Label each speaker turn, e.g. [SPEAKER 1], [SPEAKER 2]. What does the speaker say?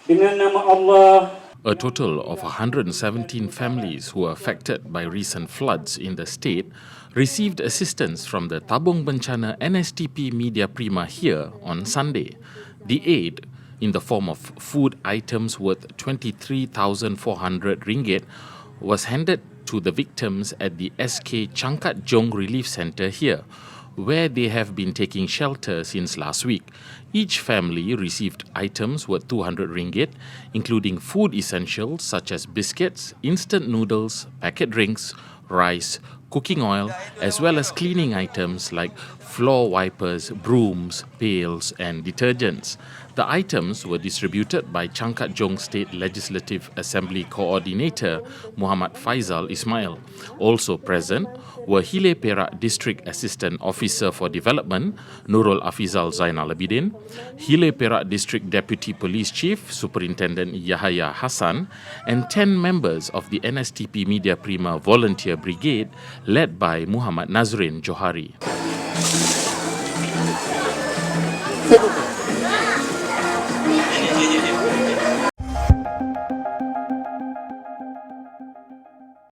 [SPEAKER 1] Dengan nama Allah.
[SPEAKER 2] A total of 117 families who were affected by recent floods in the state received assistance from the Tabung Bencana NSTP Media Prima here on Sunday. The aid, in the form of food items worth 23,400 ringgit, was handed to the victims at the SK Changkat Jong Relief Centre here, where they have been taking shelter since last week. Each family received items worth 200 ringgit, including food essentials such as biscuits, instant noodles, packet drinks, rice, cooking oil, as well as cleaning items like floor wipers, brooms, pails, and detergents. The items were distributed by Changkat Jong State Legislative Assembly Coordinator Muhammad Faizal Ismail. Also present were Hile Perak District Assistant Officer for Development Nurul Afizal Zainal Abidin, Hile Perak District Deputy Police Chief Superintendent Yahaya Hassan, and 10 members of the NSTP Media Prima Volunteer Brigade led by Muhammad Nazrin Johari.